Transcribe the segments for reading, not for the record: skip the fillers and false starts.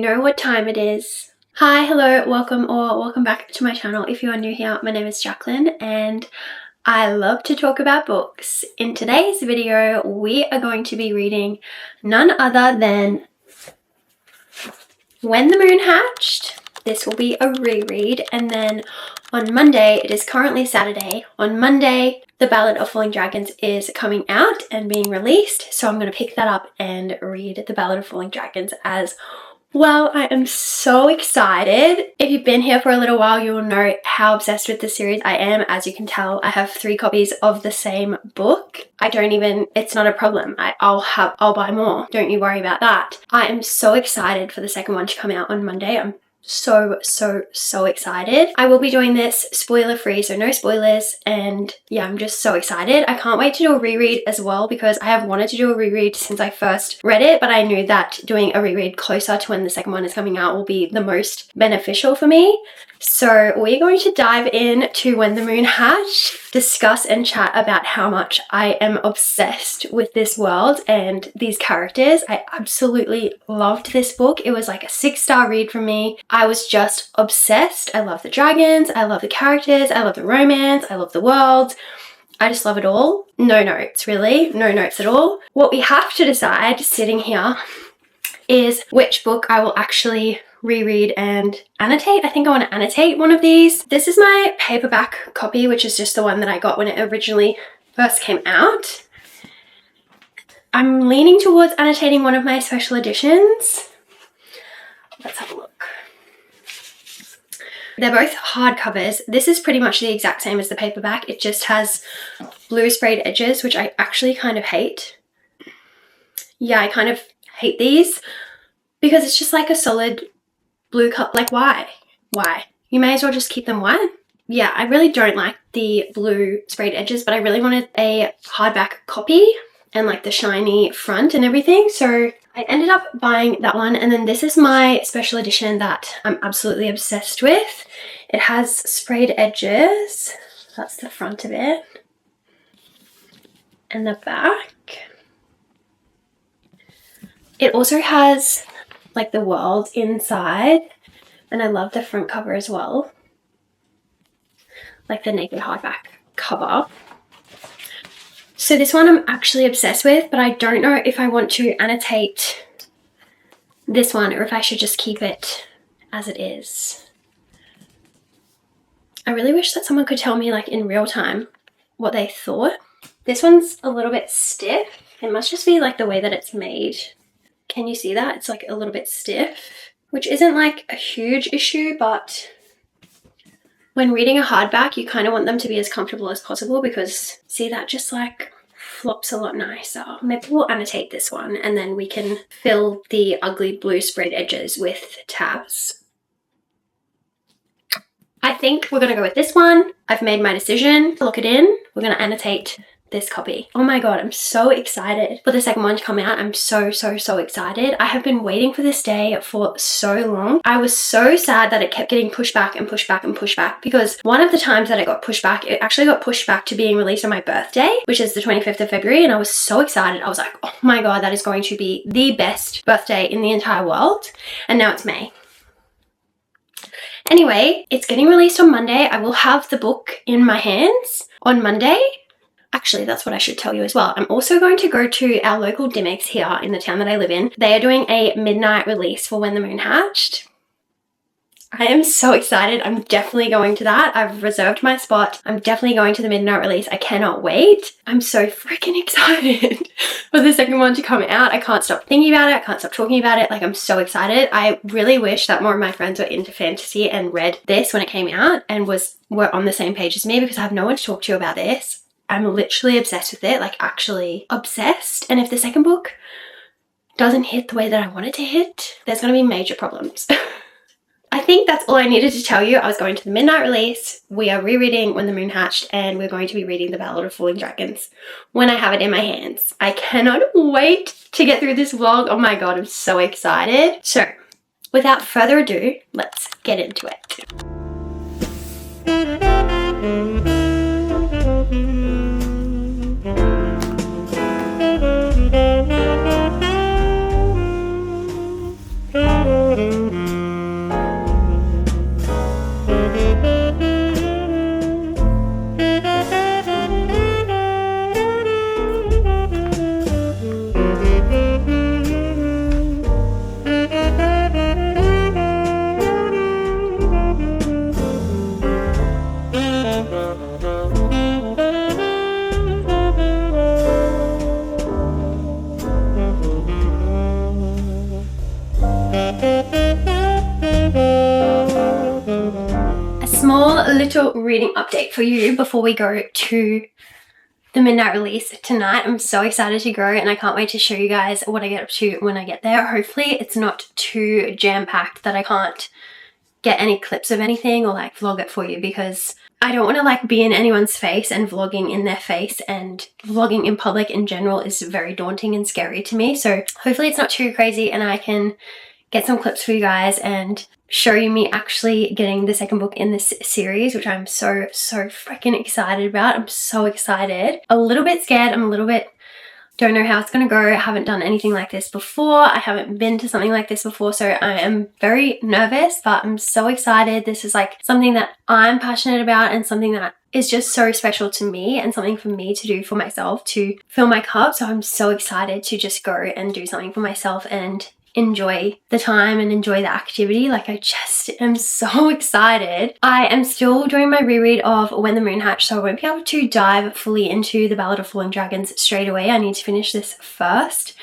know what time it is. Hi, hello, welcome back to my channel. If you are new here, my name is Jacklyn and I love to talk about books. In today's video, we are going to be reading none other than When the Moon Hatched. This will be a reread, and then on Monday, it is currently Saturday, on Monday, The Ballad of Falling Dragons is coming out and being released, so I'm going to pick that up and read The Ballad of Falling Dragons as well. I am so excited. If you've been here for a little while, you will know how obsessed with this series I am. As you can tell, I have 3 copies of the same book. It's not a problem. I'll buy more. Don't you worry about that. I am so excited for the second one to come out on Monday. I'm so excited. I will be doing this spoiler free, so no spoilers, and yeah, I'm just so excited. I can't wait to do a reread as well because I have wanted to do a reread since I first read it, but I knew that doing a reread closer to when the second one is coming out will be the most beneficial for me. So we're going to dive into When the Moon Hatched, discuss and chat about how much I am obsessed with this world and these characters. I absolutely loved this book. It was like a 6-star read for me. I was just obsessed. I love the dragons, I love the characters, I love the romance, I love the world. I just love it all. No notes, really. No notes at all. What we have to decide sitting here is which book I will actually reread and annotate. I think I want to annotate one of these. This is my paperback copy, which is just the one that I got when it originally first came out. I'm leaning towards annotating one of my special editions. Let's have a look. They're both hardcovers. This is pretty much the exact same as the paperback. It just has blue sprayed edges, which I actually kind of hate. Yeah, I kind of hate these because it's just like a solid blue color. Like, why? You may as well just keep them white. Yeah, I really don't like the blue sprayed edges, but I really wanted a hardback copy and like the shiny front and everything, so I ended up buying that one. And then this is my special edition that I'm absolutely obsessed with. It has sprayed edges. That's the front of it. And the back. It also has like the world inside, and I love the front cover as well, like the naked hardback cover. So this one I'm actually obsessed with, but I don't know if I want to annotate this one or if I should just keep it as it is. I really wish that someone could tell me like in real time what they thought. This one's a little bit stiff. It must just be like the way that it's made. Can you see that? It's like a little bit stiff, which isn't like a huge issue, but when reading a hardback, you kind of want them to be as comfortable as possible because see, that just like flops a lot nicer. Maybe we'll annotate this one and then we can fill the ugly blue sprayed edges with tabs. I think we're going to go with this one. I've made my decision. Lock it in. We're going to annotate this copy. Oh my god, I'm so excited for the second one to come out. I'm so excited. I have been waiting for this day for so long. I was so sad that it kept getting pushed back and pushed back and pushed back, because one of the times that it got pushed back, it actually got pushed back to being released on my birthday, which is the 25th of February, and I was so excited. I was like, oh my god, that is going to be the best birthday in the entire world. And now it's May. Anyway, it's getting released on Monday. I will have the book in my hands on Monday. Actually, that's what I should tell you as well. I'm also going to go to our local Dimmicks here in the town that I live in. They are doing a midnight release for When the Moon Hatched. I am so excited. I'm definitely going to that. I've reserved my spot. I'm definitely going to the midnight release. I cannot wait. I'm so freaking excited for the second one to come out. I can't stop thinking about it. I can't stop talking about it. Like, I'm so excited. I really wish that more of my friends were into fantasy and read this when it came out and were on the same page as me, because I have no one to talk to about this. I'm literally obsessed with it, like actually obsessed. And if the second book doesn't hit the way that I want it to hit, there's going to be major problems. I think that's all I needed to tell you. I was going to the midnight release. We are rereading When the Moon Hatched, and we're going to be reading The Ballad of Falling Dragons when I have it in my hands. I cannot wait to get through this vlog. Oh my god, I'm so excited. So without further ado, let's get into it. little reading update for you before we go to the midnight release tonight. I'm so excited to go and I can't wait to show you guys what I get up to when I get there. Hopefully it's not too jam-packed that I can't get any clips of anything or like vlog it for you, because I don't want to like be in anyone's face, and vlogging in their face and vlogging in public in general is very daunting and scary to me. So hopefully it's not too crazy and I can get some clips for you guys and show you me actually getting the second book in this series, which I'm so freaking excited about. I'm so excited. A little bit scared. I'm a little bit, don't know how it's gonna go. I haven't done anything like this before. I haven't been to something like this before, so I am very nervous, but I'm so excited. This is like something that I'm passionate about and something that is just so special to me and something for me to do for myself to fill my cup. So I'm so excited to just go and do something for myself and enjoy the time and enjoy the activity. Like, I just am so excited. I am still doing my reread of When the Moon Hatched, so I won't be able to dive fully into the Ballad of Falling Dragons straight away. I need to finish this first.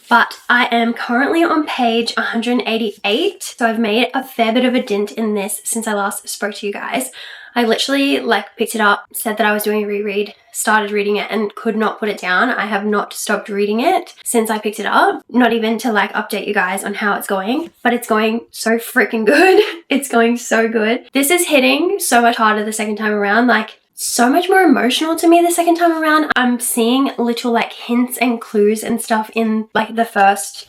But I am currently on page 188, so I've made a fair bit of a dent in this since I last spoke to you guys. I literally like picked it up, said that I was doing a reread, started reading it and could not put it down. I have not stopped reading it since I picked it up. Not even to like update you guys on how it's going, but it's going so freaking good. It's going so good. This is hitting so much harder the second time around, like so much more emotional to me the second time around. I'm seeing little like hints and clues and stuff in like the first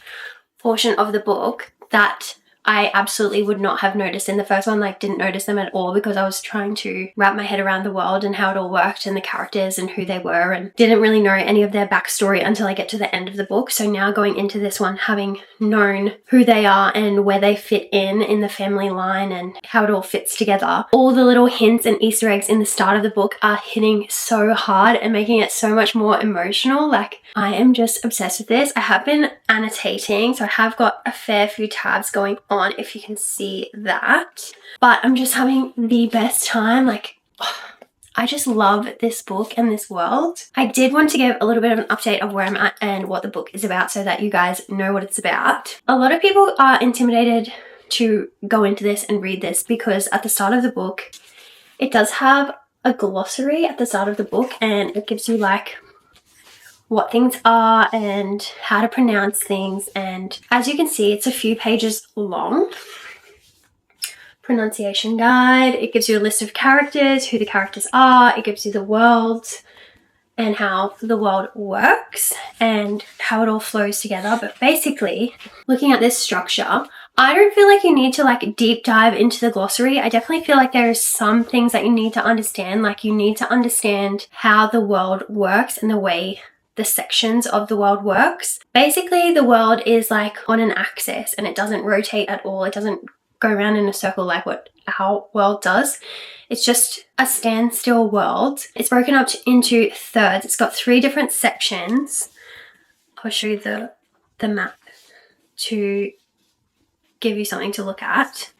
portion of the book that I absolutely would not have noticed in the first one. Like, didn't notice them at all because I was trying to wrap my head around the world and how it all worked and the characters and who they were, and didn't really know any of their backstory until I get to the end of the book. So now going into this one, having known who they are and where they fit in the family line and how it all fits together, all the little hints and Easter eggs in the start of the book are hitting so hard and making it so much more emotional. Like, I am just obsessed with this. I have been annotating, so I have got a fair few tabs going on, if you can see that. But I'm just having the best time. Like, I just love this book and this world. I did want to give a little bit of an update of where I'm at and what the book is about so that you guys know what it's about. A lot of people are intimidated to go into this and read this because at the start of the book, it does have a glossary at the start of the book, and it gives you like what things are and how to pronounce things. And as you can see, it's a few pages long. Pronunciation guide. It gives you a list of characters, who the characters are. It gives you the world and how the world works and how it all flows together. But basically, looking at this structure, I don't feel like you need to like deep dive into the glossary. I definitely feel like there are some things that you need to understand. Like, you need to understand how the world works and the way the sections of the world works. Basically, the world is like on an axis and it doesn't rotate at all. It doesn't go around in a circle like what our world does. It's just a standstill world. It's broken up into thirds. It's got 3 different sections. I'll show you the map to give you something to look at.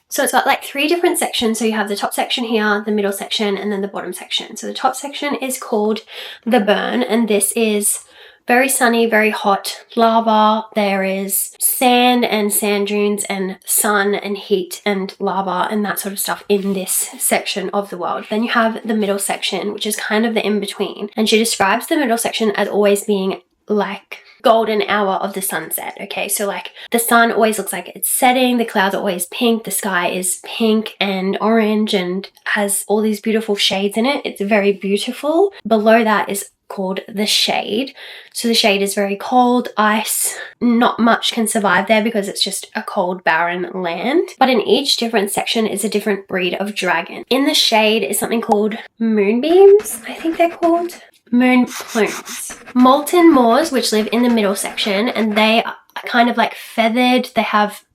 So it's got like 3 different sections. So you have the top section here, the middle section, and then the bottom section. So the top section is called The Burn, and this is very sunny, very hot lava. There is sand and sand dunes and sun and heat and lava and that sort of stuff in this section of the world. Then you have the middle section, which is kind of the in-between. And she describes the middle section as always being like golden hour of the sunset. Okay, so like the sun always looks like it's setting, the clouds are always pink, the sky is pink and orange and has all these beautiful shades in it. It's very beautiful. Below that is called the shade. So the shade is very cold, ice, not much can survive there because it's just a cold, barren land. But in each different section is a different breed of dragon. In the shade is something called moonbeams, I think they're called. Moon plumes. Molten moors, which live in the middle section, and they are kind of like feathered. They have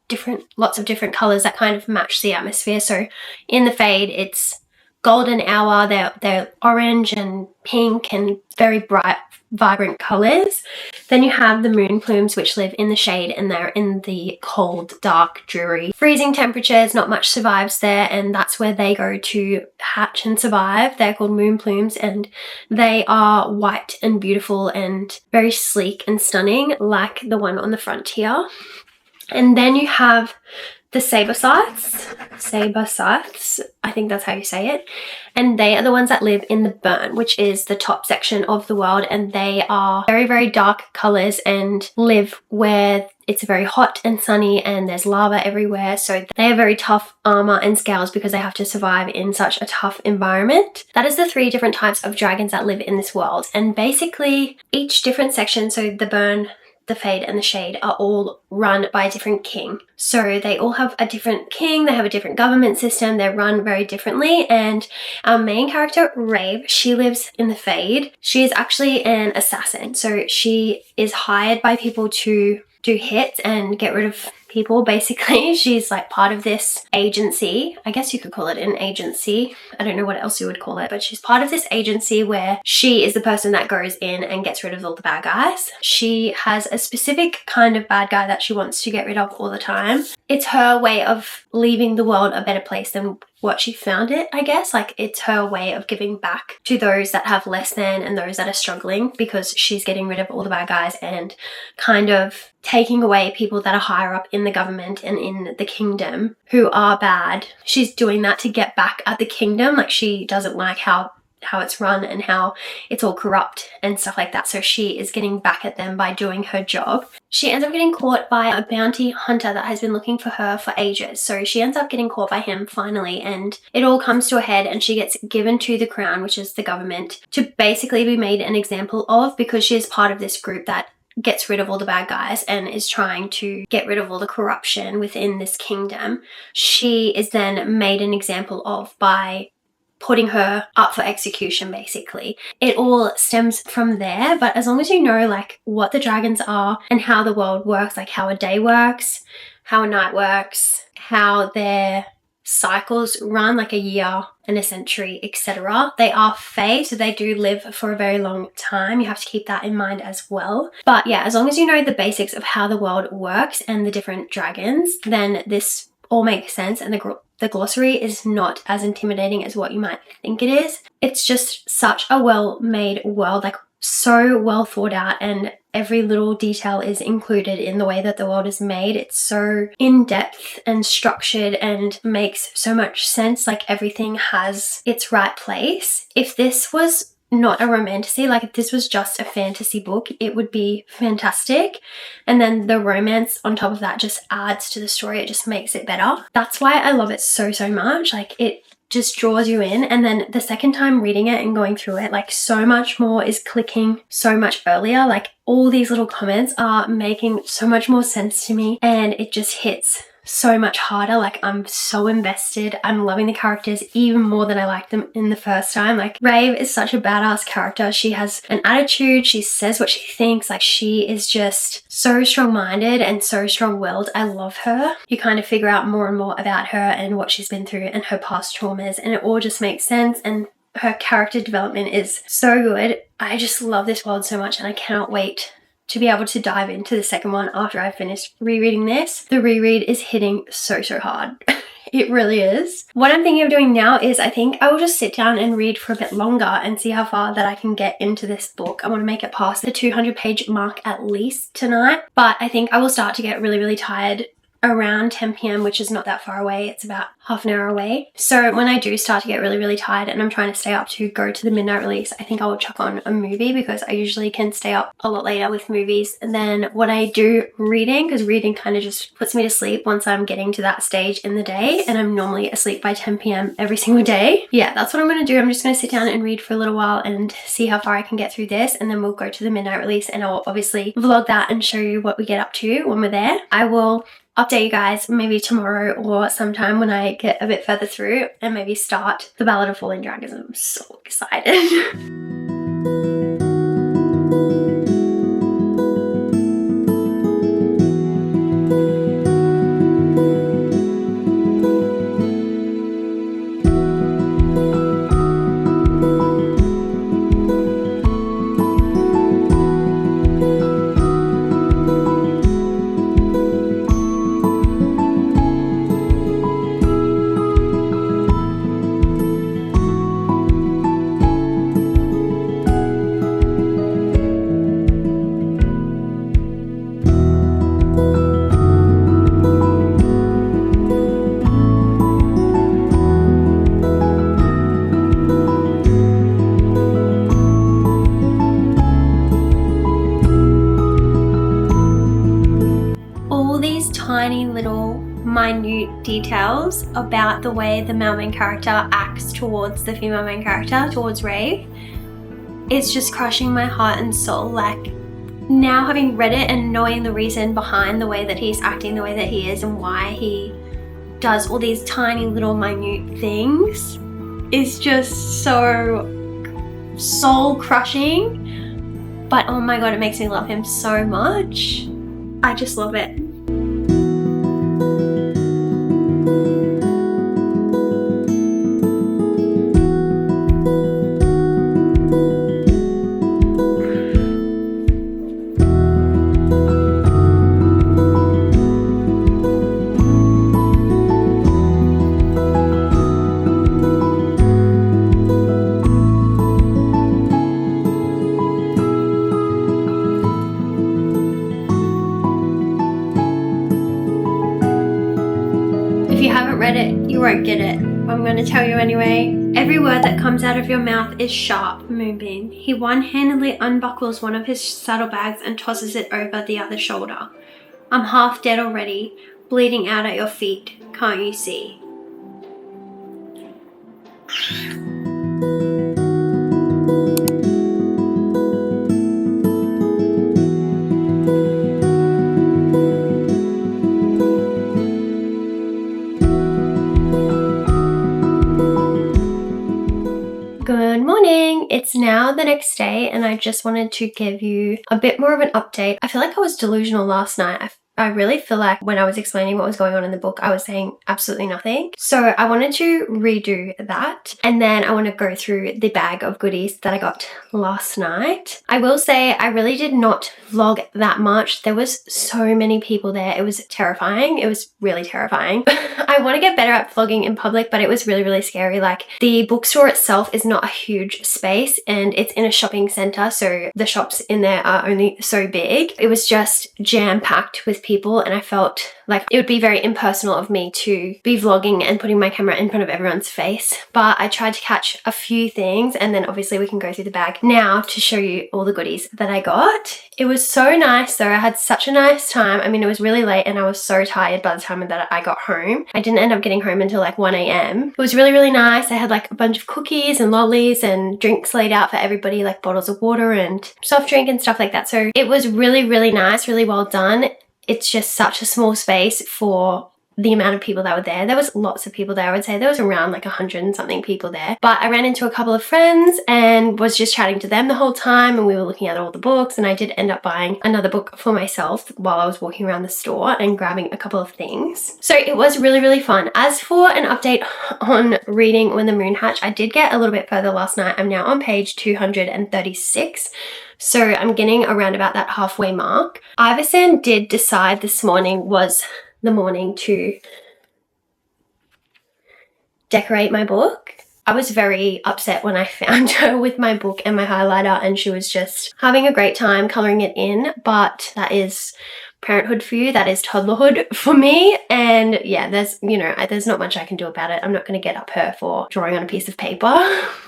lots of different colors that kind of match the atmosphere. So in the fade, it's golden hour. They're orange and pink and very bright, vibrant colors. Then you have the moon plumes, which live in the shade, and they're in the cold, dark, dreary, freezing temperatures. Not much survives there, and that's where they go to hatch and survive. They're called moon plumes, and they are white and beautiful and very sleek and stunning, like the one on the front here. And then you have the saber-scythes, I think that's how you say it, and they are the ones that live in the burn, which is the top section of the world, and they are very, very dark colors and live where it's very hot and sunny and there's lava everywhere, so they have very tough armor and scales because they have to survive in such a tough environment. That is the 3 different types of dragons that live in this world, and basically each different section, so the burn, the fade and the shade, are all run by a different king. So they all have a different king, they have a different government system, they're run very differently. And our main character, Rave, she lives in the fade. She is actually an assassin. So she is hired by people to do hits and get rid of people, basically. She's like part of this agency. I guess you could call it an agency. I don't know what else you would call it, but she's part of this agency where she is the person that goes in and gets rid of all the bad guys. She has a specific kind of bad guy that she wants to get rid of all the time. It's her way of leaving the world a better place than what she found it, I guess. Like, it's her way of giving back to those that have less than and those that are struggling, because she's getting rid of all the bad guys and kind of taking away people that are higher up in the government and in the kingdom who are bad. She's doing that to get back at the kingdom. Like, she doesn't like how it's run and how it's all corrupt and stuff like that. So she is getting back at them by doing her job. She ends up getting caught by a bounty hunter that has been looking for her for ages. So she ends up getting caught by him finally, and it all comes to a head, and she gets given to the crown, which is the government, to basically be made an example of, because she is part of this group that gets rid of all the bad guys and is trying to get rid of all the corruption within this kingdom. She is then made an example of by putting her up for execution, basically. It all stems from there, but as long as you know like what the dragons are and how the world works, like how a day works, how a night works, how their cycles run, like a year and a century, etc. They are fae, so they do live for a very long time. You have to keep that in mind as well. But yeah, as long as you know the basics of how the world works and the different dragons, then this all makes sense, and the glossary is not as intimidating as what you might think it is. It's just such a well-made world, like so well thought out, and every little detail is included in the way that the world is made. It's so in-depth and structured and makes so much sense. Like, everything has its right place. If this was not a romantasy, like if this was just a fantasy book, it would be fantastic, and then the romance on top of that just adds to the story. It just makes it better. That's why I love it so much. Like, it just draws you in, and then the second time reading it and going through it, like, so much more is clicking so much earlier. Like, all these little comments are making so much more sense to me, and it just hits so much harder. Like, I'm so invested. I'm loving the characters even more than I liked them in the first time. Like, Rave is such a badass character. She has an attitude. She says what she thinks. Like, she is just so strong-minded and so strong-willed. I love her. You kind of figure out more and more about her and what she's been through and her past traumas, and it all just makes sense, and her character development is so good. I just love this world so much, and I cannot wait to be able to dive into the second one after I've finished rereading this. The reread is hitting so hard. It really is. What I'm thinking of doing now is I think I will just sit down and read for a bit longer and see how far that I can get into this book. I want to make it past the 200-page mark at least tonight, but I think I will start to get really tired around 10 p.m, which is not that far away. It's about half an hour away. So when I do start to get really tired and I'm trying to stay up to go to the midnight release, I think I will chuck on a movie, because I usually can stay up a lot later with movies than what I do reading, because reading kind of just puts me to sleep once I'm getting to that stage in the day, and I'm normally asleep by 10 p.m. every single day. Yeah, that's what I'm going to do. I'm just going to sit down and read for a little while and see how far I can get through this, and then we'll go to the midnight release, and I'll obviously vlog that and show you what we get up to when we're there. I will update you guys maybe tomorrow or sometime when I get a bit further through and maybe start the Ballad of Falling Dragons. I'm so excited. details about the way the male main character acts towards the female main character, towards Ray, is just crushing my heart and soul. Like, now having read it and knowing the reason behind the way that he's acting the way that he is and why he does all these tiny little minute things is just so soul crushing. But oh my god, it makes me love him so much. I just love it. If you haven't read it, you won't get it. I'm going to tell you anyway. Every word that comes out of your mouth is sharp, Moonbeam. He one-handedly unbuckles one of his saddlebags and tosses it over the other shoulder. I'm half dead already, bleeding out at your feet. Can't you see? Good morning! It's now the next day and I just wanted to give you a bit more of an update. I feel like I was delusional last night. I really feel like when I was explaining what was going on in the book, I was saying absolutely nothing. So I wanted to redo that, and then I want to go through the bag of goodies that I got last night. I will say I really did not vlog that much. There was so many people there. It was terrifying. It was really terrifying. I want to get better at vlogging in public, but it was really, really scary. Like, the bookstore itself is not a huge space and it's in a shopping center, so the shops in there are only so big. It was just jam-packed with people and I felt like it would be very impersonal of me to be vlogging and putting my camera in front of everyone's face. But I tried to catch a few things and then obviously we can go through the bag now to show you all the goodies that I got. It was so nice though. I had such a nice time. I mean, it was really late and I was so tired by the time that I got home. I didn't end up getting home until like 1 a.m. It was really, really nice. I had like a bunch of cookies and lollies and drinks laid out for everybody, like bottles of water and soft drink and stuff like that. So it was really, really nice, really well done. It's just such a small space for the amount of people that were there. There was lots of people there. I would say there was around like 100 and something people there. But I ran into a couple of friends and was just chatting to them the whole time, and we were looking at all the books, and I did end up buying another book for myself while I was walking around the store and grabbing a couple of things. So it was really, really fun. As for an update on reading When the Moon Hatched, I did get a little bit further last night. I'm now on page 236. So I'm getting around about that halfway mark. Iverson did decide this morning was the morning to decorate my book. I was very upset when I found her with my book and my highlighter and she was just having a great time coloring it in, but that is parenthood for you, that is toddlerhood for me. And yeah, there's not much I can do about it. I'm not going to get up her for drawing on a piece of paper.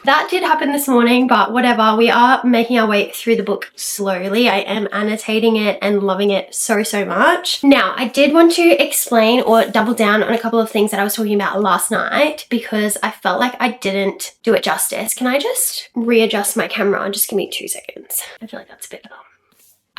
That did happen this morning, but whatever. We are making our way through the book slowly. I am annotating it and loving it so, so much. Now, I did want to explain or double down on a couple of things that I was talking about last night because I felt like I didn't do it justice. Can I just readjust my camera? Just give me 2 seconds. I feel like that's a bit better.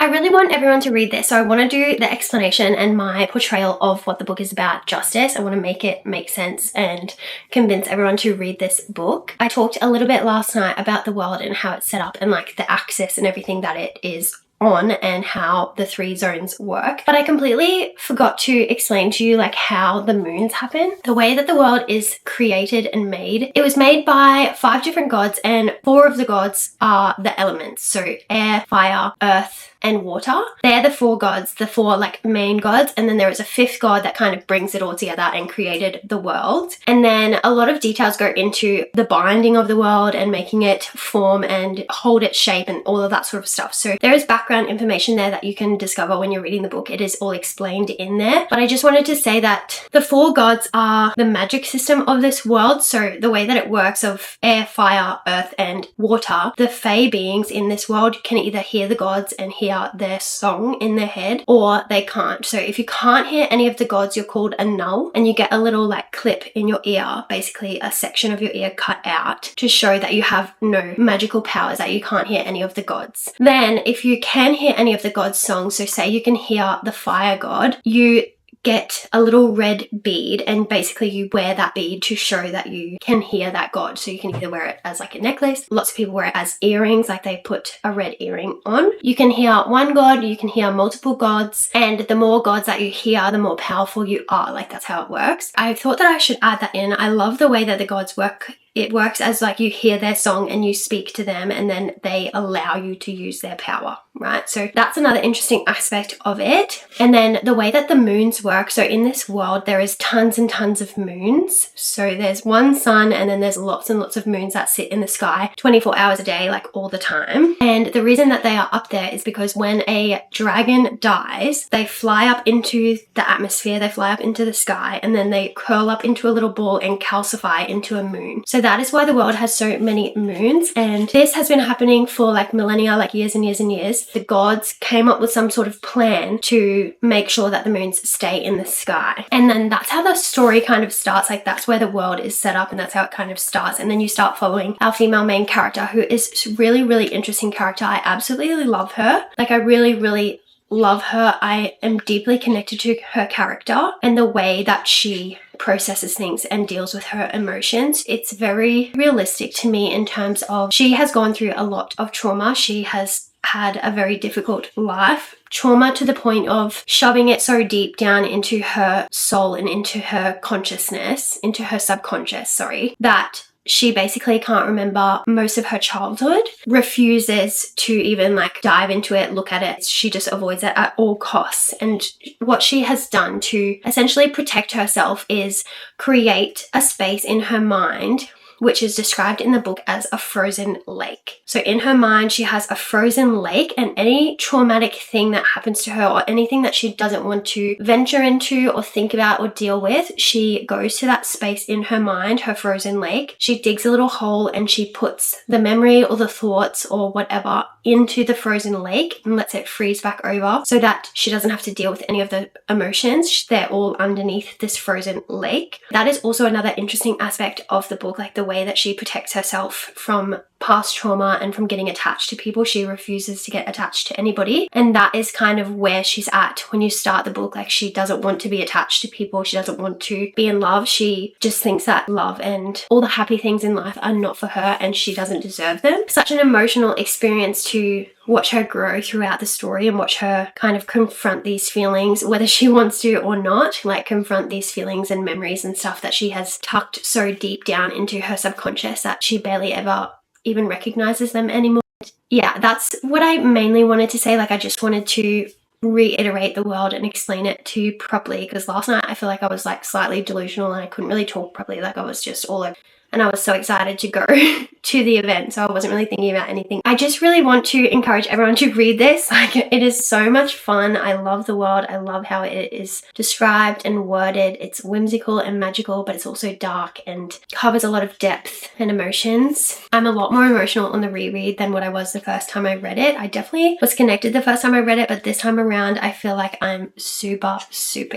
I really want everyone to read this, so I want to do the explanation and my portrayal of what the book is about justice. I want to make it make sense and convince everyone to read this book. I talked a little bit last night about the world and how it's set up and like the axis and everything that it is on and how the 3 zones work, but I completely forgot to explain to you like how the moons happen. The way that the world is created and made, it was made by 5 different gods and 4 of the gods are the elements, so air, fire, earth and water. They're the 4 gods, the 4 like main gods, and then there is a 5th god that kind of brings it all together and created the world. And then a lot of details go into the binding of the world and making it form and hold its shape and all of that sort of stuff. So there is background information there that you can discover when you're reading the book. It is all explained in there. But I just wanted to say that the 4 gods are the magic system of this world. So the way that it works of air, fire, earth and water, the fae beings in this world can either hear the gods and hear hear their song in their head or they can't. So if you can't hear any of the gods, you're called a null, and you get a little like clip in your ear, basically a section of your ear cut out to show that you have no magical powers, that you can't hear any of the gods. Then if you can hear any of the gods' songs, so say you can hear the fire god, you get a little red bead, and basically you wear that bead to show that you can hear that god. So you can either wear it as like a necklace, lots of people wear it as earrings, like they put a red earring on. You can hear one god, you can hear multiple gods, and the more gods that you hear, the more powerful you are. Like that's how it works. I thought that I should add that in. I love the way that the gods work. It works as like you hear their song and you speak to them, and then they allow you to use their power, right? So that's another interesting aspect of it. And then the way that the moons work. So in this world, there is tons and tons of moons. So there's one sun, and then there's lots and lots of moons that sit in the sky 24 hours a day, like all the time. And the reason that they are up there is because when a dragon dies, they fly up into the atmosphere, they fly up into the sky, and then they curl up into a little ball and calcify into a moon. So that is why the world has so many moons, and this has been happening for like millennia, like years and years and years. The gods came up with some sort of plan to make sure that the moons stay in the sky, and then that's how the story kind of starts. Like that's where the world is set up, and that's how it kind of starts. And then you start following our female main character, who is really, really interesting character. I absolutely love her. Like I really love her. I am deeply connected to her character and the way that she processes things and deals with her emotions. It's very realistic to me in terms of she has gone through a lot of trauma. She has had a very difficult life. Trauma to the point of shoving it so deep down into her soul and into her consciousness, into her subconscious, that she basically can't remember most of her childhood, refuses to even like dive into it, look at it. She just avoids it at all costs. And what she has done to essentially protect herself is create a space in her mind, which is described in the book as a frozen lake. So in her mind, she has a frozen lake, and any traumatic thing that happens to her or anything that she doesn't want to venture into or think about or deal with, she goes to that space in her mind, her frozen lake. She digs a little hole and she puts the memory or the thoughts or whatever into the frozen lake and lets it freeze back over so that she doesn't have to deal with any of the emotions. They're all underneath this frozen lake. That is also another interesting aspect of the book, like the way that she protects herself from past trauma and from getting attached to people. She refuses to get attached to anybody, and that is kind of where she's at when you start the book. Like she doesn't want to be attached to people, she doesn't want to be in love. She just thinks that love and all the happy things in life are not for her and she doesn't deserve them. Such an emotional experience to watch her grow throughout the story and watch her kind of confront these feelings, whether she wants to or not, like confront these feelings and memories and stuff that she has tucked so deep down into her subconscious that she barely ever even recognizes them anymore. Yeah, that's what I mainly wanted to say. Like I just wanted to reiterate the world and explain it to you properly, because last night I feel like I was like slightly delusional and I couldn't really talk properly. Like I was just all over, and I was so excited to go to the event, so I wasn't really thinking about anything. I just really want to encourage everyone to read this. Like it is so much fun. I love the world. I love how it is described and worded. It's whimsical and magical, but it's also dark and covers a lot of depth and emotions. I'm a lot more emotional on the reread than what I was the first time I read it. I definitely was connected the first time I read it, but this time around I feel like I'm super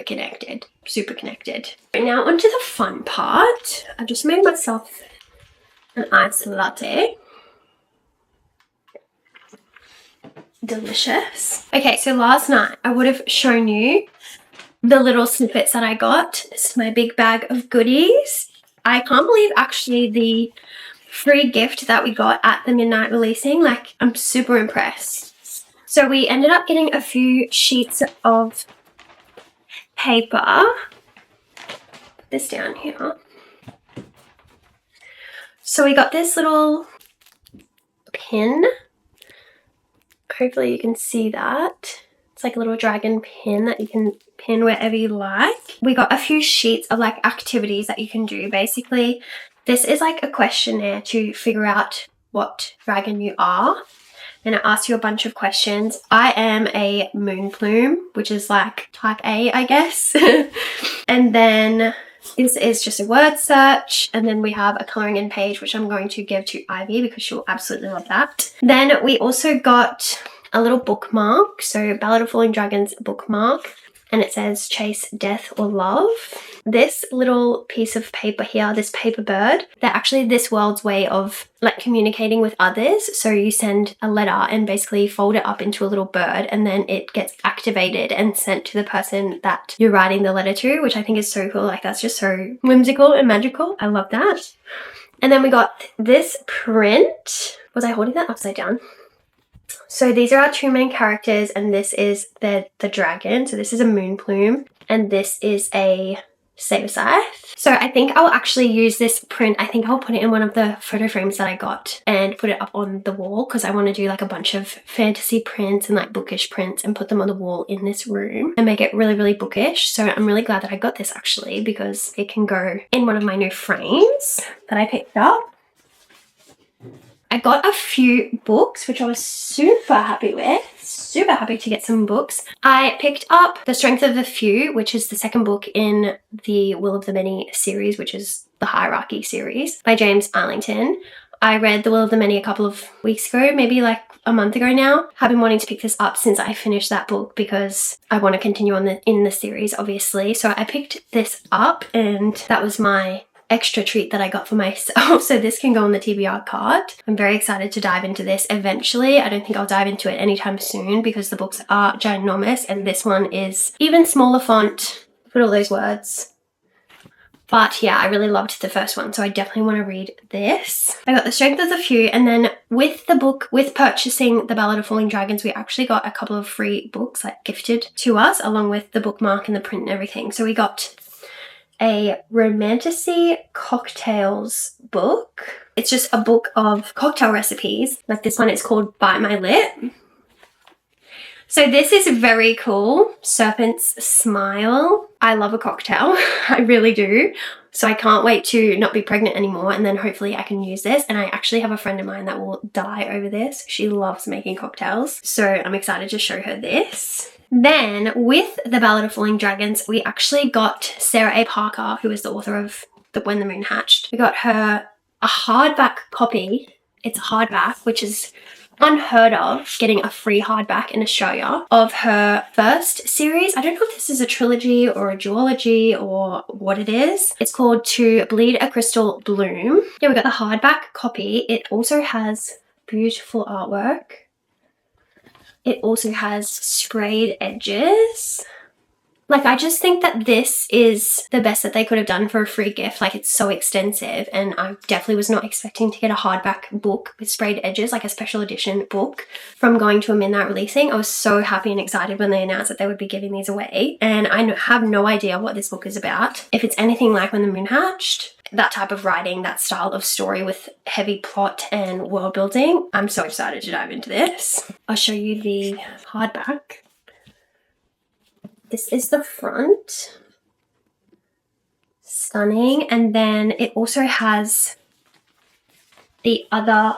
connected. Super connected. Now onto the fun part. I've just made myself an iced latte. Delicious. Okay, so last night I would have shown you the little snippets that I got. This is my big bag of goodies. I can't believe actually the free gift that we got at the midnight releasing. Like I'm super impressed. So we ended up getting a few sheets of paper. Put this down here. So we got this little pin. Hopefully you can see that. It's like a little dragon pin that you can pin wherever you like. We got a few sheets of like activities that you can do. Basically, this is like a questionnaire to figure out what dragon you are. And it asks you a bunch of questions. I am a moon plume, which is like type A, I guess. And then this is just a word search. And then we have a colouring in page, which I'm going to give to Ivy because she'll absolutely love that. Then we also got a little bookmark. So Ballad of Falling Dragons bookmark. And it says chase death or love. This little piece of paper here, this paper bird, they're actually this world's way of like communicating with others. So you send a letter and basically fold it up into a little bird, and then it gets activated and sent to the person that you're writing the letter to, which I think is so cool. Like that's just so whimsical and magical. I love that. And then we got this print. Was I holding that upside down? So these are our two main characters, and this is the dragon. So this is a moon plume, and this is a saber scythe. So I think I'll actually use this print. I think I'll put it in one of the photo frames that I got and put it up on the wall, because I want to do like a bunch of fantasy prints and like bookish prints and put them on the wall in this room and make it really, really bookish. So I'm really glad that I got this actually, because it can go in one of my new frames that I picked up. I got a few books, which I was super happy with. Super happy to get some books. I picked up The Strength of the Few, which is the second book in the Will of the Many series, which is the Hierarchy series by James Arlington. I read The Will of the Many a couple of weeks ago, maybe like a month ago now. I've been wanting to pick this up since I finished that book because I want to continue on in the series, obviously. So I picked this up, and that was my extra treat that I got for myself. So this can go on the TBR card. I'm very excited to dive into this eventually. I don't think I'll dive into it anytime soon because the books are ginormous, and this one is even smaller font. Put all those words. But yeah, I really loved the first one, so I definitely want to read this. I got The Strength of the Few, and then with the book, with purchasing The Ballad of Falling Dragons, we actually got a couple of free books like gifted to us, along with the bookmark and the print and everything. So we got a romantasy cocktails book. It's just a book of cocktail recipes. Like this one is called Bite My Lip. So this is very cool. Serpent's Smile. I love a cocktail. I really do. So I can't wait to not be pregnant anymore, and then hopefully I can use this. And I actually have a friend of mine that will die over this. She loves making cocktails. So I'm excited to show her this. Then with The Ballad of Falling Dragons, we actually got Sarah A. Parker, who is the author of When the Moon Hatched. We got her a hardback copy. It's a hardback, which is unheard of, getting a free hardback in Australia, of her first series. I don't know if this is a trilogy or a duology or what it is. It's called To Bleed a Crystal Bloom. Yeah, we got the hardback copy. It also has beautiful artwork. It also has sprayed edges. Like, I just think that this is the best that they could have done for a free gift. Like, it's so extensive, and I definitely was not expecting to get a hardback book with sprayed edges, like a special edition book, from going to a midnight releasing. I was so happy and excited when they announced that they would be giving these away, and I have no idea what this book is about. If it's anything like When the Moon Hatched, that type of writing, that style of story with heavy plot and world building, I'm so excited to dive into this. I'll show you the hardback. This is the front. Stunning. And then it also has the other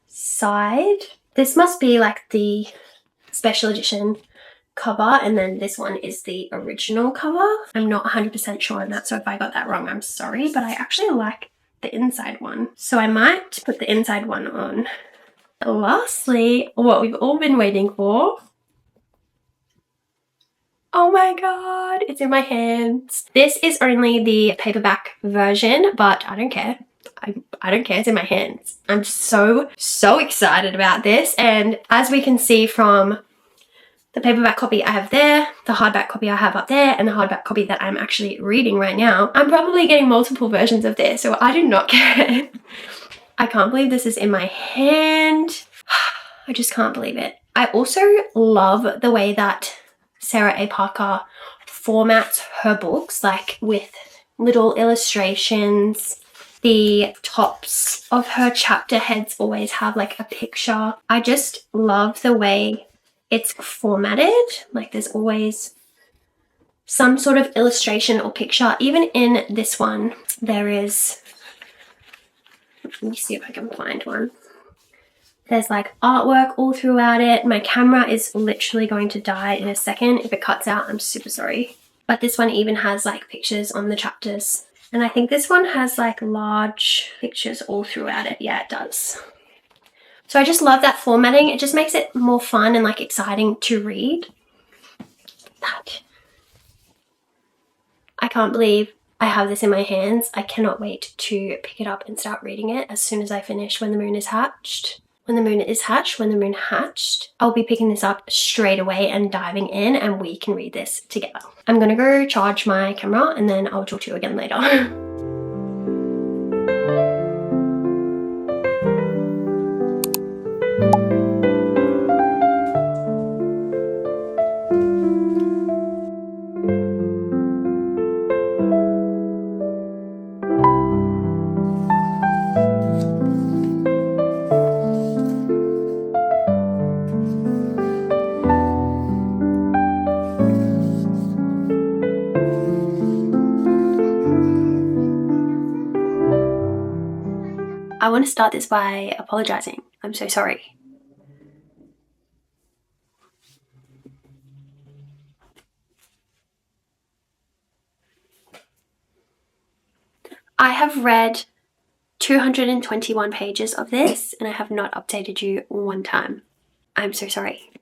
side. This must be like the special edition cover, and then this one is the original cover. I'm not 100% sure on that, so if I got that wrong, I'm sorry, but I actually like the inside one. So I might put the inside one on. Lastly, what we've all been waiting for. Oh my god, it's in my hands. This is only the paperback version, but I don't care. I don't care, it's in my hands. I'm so excited about this, and as we can see from the paperback copy I have there, the hardback copy I have up there, and the hardback copy that I'm actually reading right now, I'm probably getting multiple versions of this, so I do not care. I can't believe this is in my hand. I just can't believe it. I also love the way that Sarah A. Parker formats her books, like with little illustrations. The tops of her chapter heads always have like a picture. I just love the way it's formatted. Like there's always some sort of illustration or picture. Even in this one, there is, let me see if I can find one. There's like artwork all throughout it. My camera is literally going to die in a second. If it cuts out, I'm super sorry. But this one even has like pictures on the chapters. And I think this one has like large pictures all throughout it. Yeah, it does. So I just love that formatting. It just makes it more fun and like exciting to read. That. I can't believe I have this in my hands. I cannot wait to pick it up and start reading it as soon as I finish When the Moon is Hatched. When the Moon is Hatched, When the Moon Hatched. I'll be picking this up straight away and diving in, and we can read this together. I'm gonna go charge my camera and then I'll talk to you again later. I want to start this by apologizing. I'm so sorry. I have read 221 pages of this and I have not updated you one time. I'm so sorry.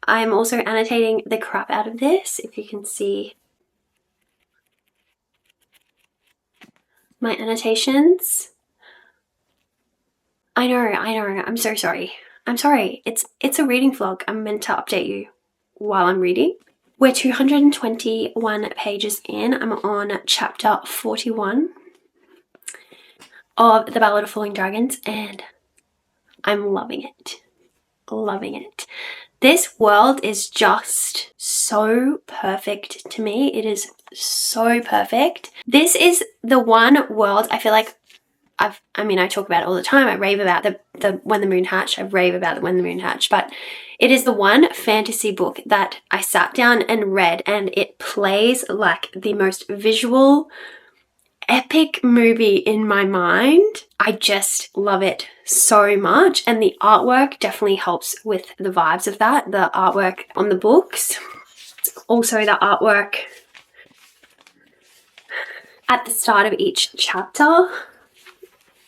I'm also annotating the crap out of this, if you can see my annotations. I know, I'm so sorry. I'm sorry, it's a reading vlog. I'm meant to update you while I'm reading. We're 221 pages in. I'm on chapter 41 of The Ballad of Falling Dragons and I'm loving it. Loving it. This world is just so perfect to me. It is so perfect. This is the one world I feel like I talk about it all the time. I rave about the When the Moon Hatched. I rave about the When the Moon Hatched. But it is the one fantasy book that I sat down and read and it plays like the most visual, epic movie in my mind. I just love it so much, and the artwork definitely helps with the vibes of that. The artwork on the books, also the artwork at the start of each chapter.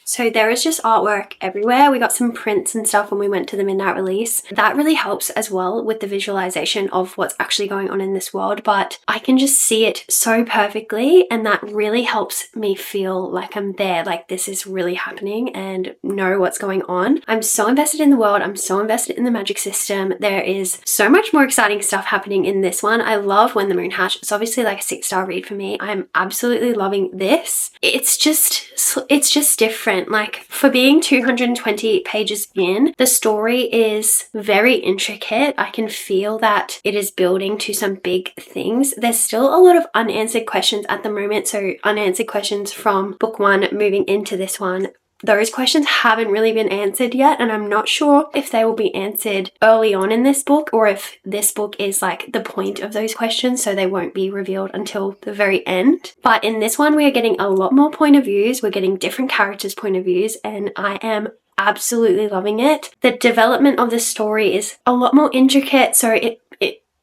So there is just artwork everywhere. We got some prints and stuff when we went to the midnight release. That really helps as well with the visualization of what's actually going on in this world, but I can just see it so perfectly and that really helps me feel like I'm there, like this is really happening and know what's going on. I'm so invested in the world. I'm so invested in the magic system. There is so much more exciting stuff happening in this one. I love When the Moon Hatched. It's obviously like a 6-star read for me. I'm absolutely loving this. It's just different. Like, for being 220 pages in, the story is very intricate. I can feel that it is building to some big things. There's still a lot of unanswered questions at the moment. So unanswered questions from book one moving into this one. Those questions haven't really been answered yet, and I'm not sure if they will be answered early on in this book or if this book is like the point of those questions, so they won't be revealed until the very end. But in this one, we are getting a lot more point of views. We're getting different characters' point of views, and I am absolutely loving it. The development of the story is a lot more intricate, so it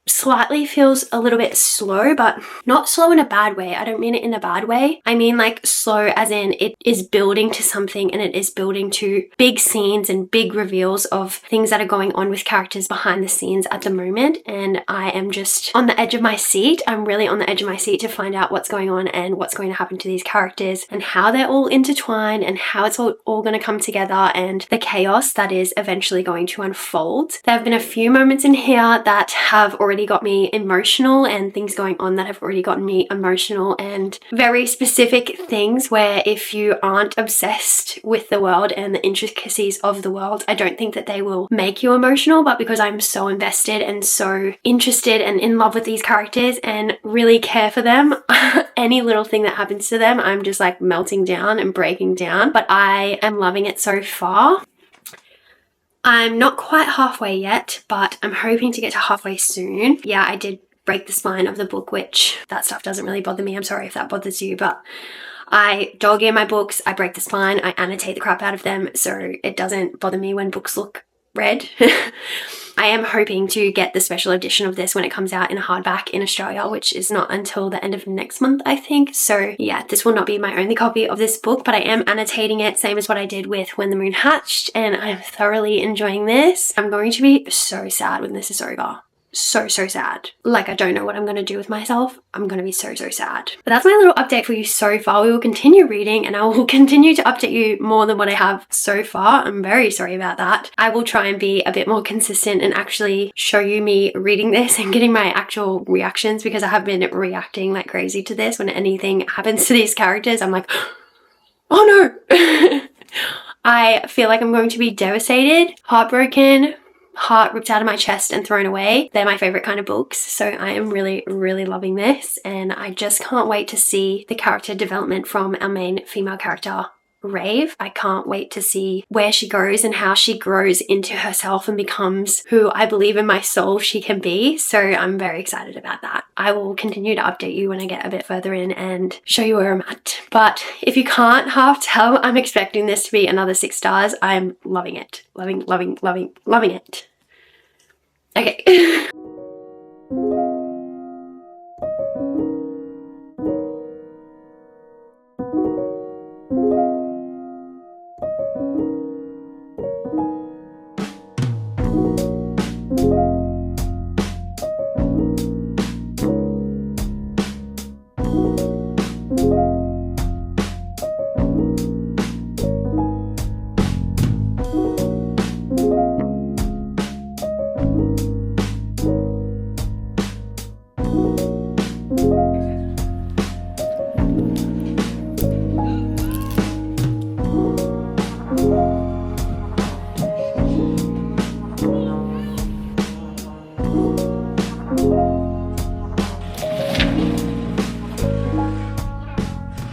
slightly feels a little bit slow, but not slow in a bad way. I don't mean it in a bad way. I mean like slow as in it is building to something, and it is building to big scenes and big reveals of things that are going on with characters behind the scenes at the moment. And I am just on the edge of my seat. I'm really on the edge of my seat to find out what's going on and what's going to happen to these characters and how they're all intertwined and how it's all going to come together and the chaos that is eventually going to unfold. There have been a few moments in here that have already got me emotional, and things going on that have already gotten me emotional, and very specific things where if you aren't obsessed with the world and the intricacies of the world, I don't think that they will make you emotional. But because I'm so invested and so interested and in love with these characters and really care for them, any little thing that happens to them, I'm just like melting down and breaking down. But I am loving it so far. I'm not quite halfway yet, but I'm hoping to get to halfway soon. Yeah, I did break the spine of the book, which that stuff doesn't really bother me. I'm sorry if that bothers you, but I dog ear my books, I break the spine, I annotate the crap out of them, so it doesn't bother me when books look read. I am hoping to get the special edition of this when it comes out in hardback in Australia, which is not until the end of next month, I think. So yeah, this will not be my only copy of this book, but I am annotating it, same as what I did with When the Moon Hatched, and I'm thoroughly enjoying this. I'm going to be so sad when this is over. So sad. Like, I don't know what I'm going to do with myself. I'm going to be so sad. But that's my little update for you so far. We will continue reading and I will continue to update you more than what I have so far. I'm very sorry about that. I will try and be a bit more consistent and actually show you me reading this and getting my actual reactions, because I have been reacting like crazy to this. When anything happens to these characters, I'm like, oh no. I feel like I'm going to be devastated, heartbroken, heart ripped out of my chest and thrown away. They're my favorite kind of books, so I am really loving this, and I just can't wait to see the character development from our main female character, Rave. I can't wait to see where she goes and how she grows into herself and becomes who I believe in my soul she can be. So I'm very excited about that. I will continue to update you when I get a bit further in and show you where I'm at. But if you can't half tell, I'm expecting this to be another 6 stars. I'm loving it. Loving it. Okay.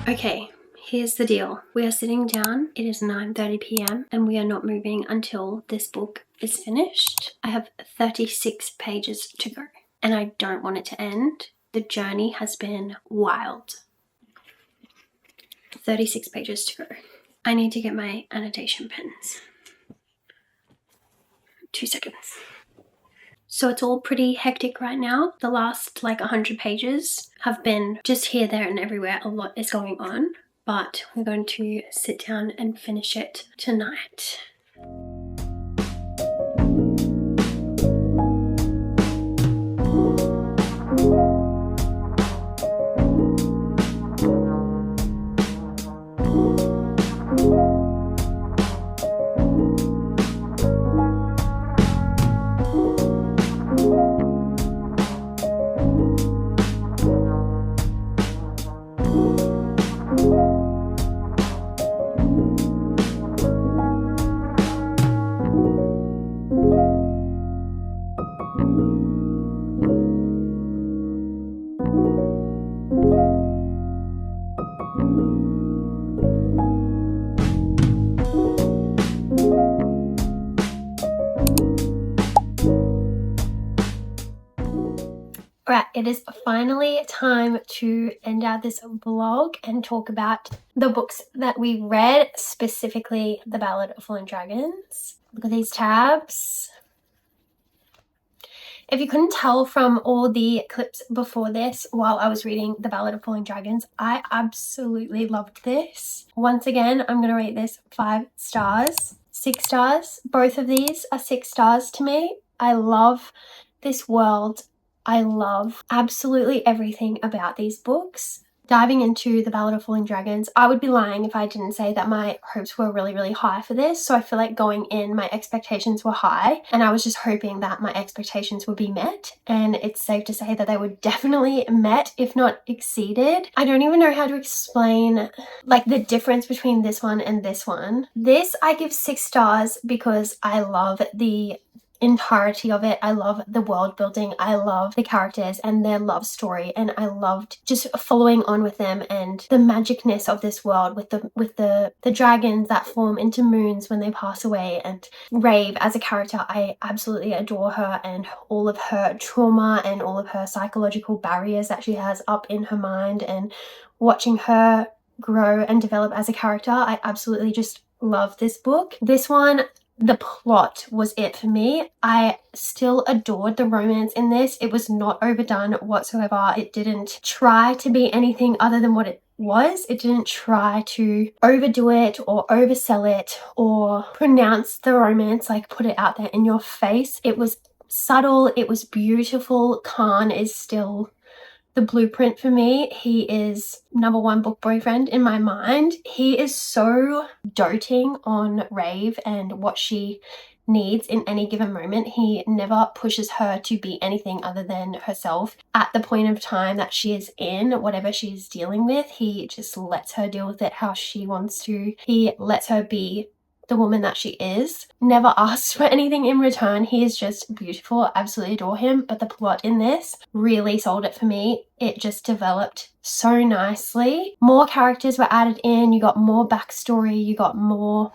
Okay, here's the deal. We are sitting down. It is 9:30 p.m. and we are not moving until this book is finished. I have 36 pages to go and I don't want it to end. The journey has been wild. 36 pages to go. I need to get my annotation pens. 2 seconds. So it's all pretty hectic right now. The last like 100 pages have been just here, there and everywhere. A lot is going on, but we're going to sit down and finish it tonight. Alright, it is finally time to end out this vlog and talk about the books that we read, specifically The Ballad of Falling Dragons. Look at these tabs. If you couldn't tell from all the clips before this while I was reading The Ballad of Falling Dragons, I absolutely loved this. Once again, I'm going to rate this 5 stars. 6 stars. Both of these are 6 stars to me. I love this world. I love absolutely everything about these books. Diving into The Ballad of Falling Dragons, I would be lying if I didn't say that my hopes were really high for this. So I feel like going in, my expectations were high and I was just hoping that my expectations would be met. And it's safe to say that they were definitely met, if not exceeded. I don't even know how to explain like the difference between this one and this one. This I give 6 stars because I love the entirety of it. I love the world building. I love the characters and their love story, and I loved just following on with them and the magicness of this world with the dragons that form into moons when they pass away. And Rave as a character, I absolutely adore her and all of her trauma and all of her psychological barriers that she has up in her mind, and watching her grow and develop as a character. I absolutely just love this book. This one the plot was it for me. I still adored the romance in this. It was not overdone whatsoever. It didn't try to be anything other than what it was. It didn't try to overdo it or oversell it or pronounce the romance, like put it out there in your face. It was subtle. It was beautiful. Khan is still the blueprint for me. He is #1 book boyfriend in my mind. He is so doting on Rave and what she needs in any given moment. He never pushes her to be anything other than herself at the point of time that she is in, whatever she's dealing with. He just lets her deal with it how she wants to. He lets her be the woman that she is, never asks for anything in return. He is just beautiful. Absolutely adore him. But the plot in this really sold it for me. It just developed so nicely. More characters were added in. You got more backstory. You got more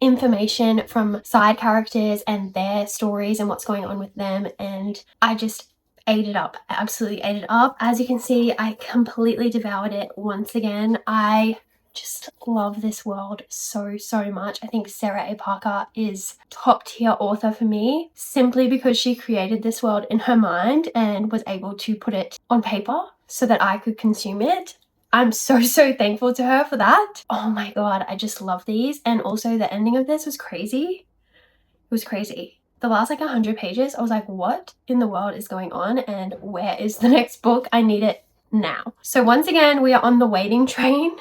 information from side characters and their stories and what's going on with them. And I just ate it up. I absolutely ate it up. As you can see, I completely devoured it once again. I just love this world so much. I think Sarah A. Parker is top tier author for me, simply because she created this world in her mind and was able to put it on paper so that I could consume it. I'm so thankful to her for that. Oh my god, I just love these. And also the ending of this was crazy. It was crazy. The last like 100 pages, I was like, what in the world is going on and where is the next book? I need it now. So once again, we are on the waiting train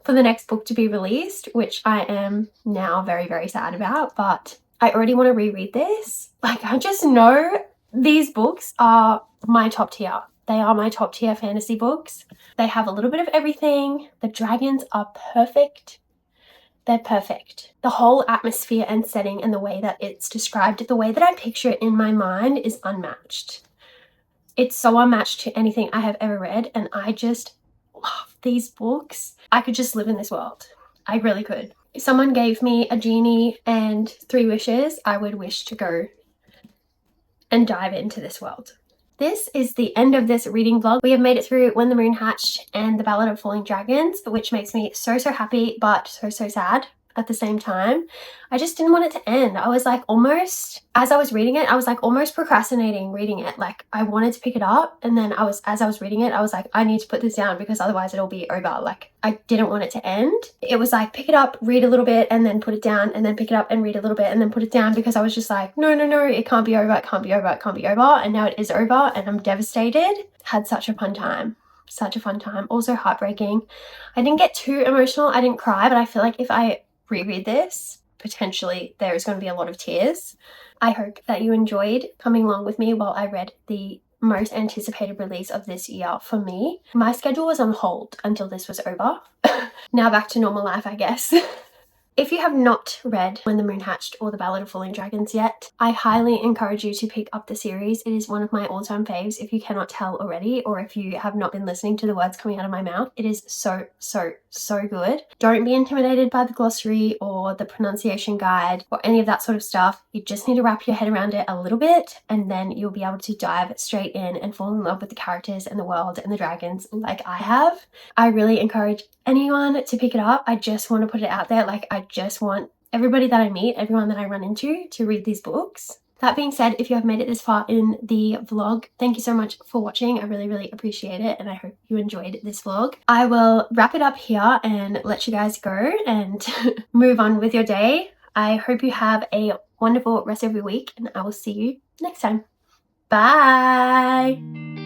for the next book to be released, which I am now very sad about, but I already want to reread this. Like, I just know these books are my top tier. They are my top tier fantasy books. They have a little bit of everything. The dragons are perfect. They're perfect. The whole atmosphere and setting and the way that it's described, the way that I picture it in my mind is unmatched. It's so unmatched to anything I have ever read, and I just love these books. I could just live in this world. I really could. If someone gave me a genie and 3 wishes, I would wish to go and dive into this world. This is the end of this reading vlog. We have made it through When the Moon Hatched and The Ballad of Falling Dragons, which makes me so happy, but so sad at the same time. I just didn't want it to end. I was like almost, as I was reading it, I was like almost procrastinating reading it. Like I wanted to pick it up, and then as I was reading it, I was like, I need to put this down because otherwise it'll be over. Like I didn't want it to end. It was like pick it up, read a little bit, and then put it down, and then pick it up and read a little bit and then put it down, because I was just like, no, it can't be over, it can't be over, it can't be over. And now it is over and I'm devastated. Had such a fun time. Such a fun time. Also heartbreaking. I didn't get too emotional. I didn't cry, but I feel like if I reread this, potentially there is going to be a lot of tears. I hope that you enjoyed coming along with me while I read the most anticipated release of this year for me. My schedule was on hold until this was over. Now back to normal life, I guess. If you have not read When the Moon Hatched or The Ballad of Falling Dragons yet, I highly encourage you to pick up the series. It is one of my all-time faves, if you cannot tell already, or if you have not been listening to the words coming out of my mouth. It is so good. Don't be intimidated by the glossary or the pronunciation guide or any of that sort of stuff. You just need to wrap your head around it a little bit, and then you'll be able to dive straight in and fall in love with the characters and the world and the dragons like I have. I really encourage anyone to pick it up. I just want to put it out there. Like, I just want everybody that I meet, everyone that I run into, to read these books. That being said, if you have made it this far in the vlog, thank you so much for watching. I really appreciate it, and I hope you enjoyed this vlog. I will wrap it up here and let you guys go and move on with your day. I hope you have a wonderful rest of your week, and I will see you next time. Bye!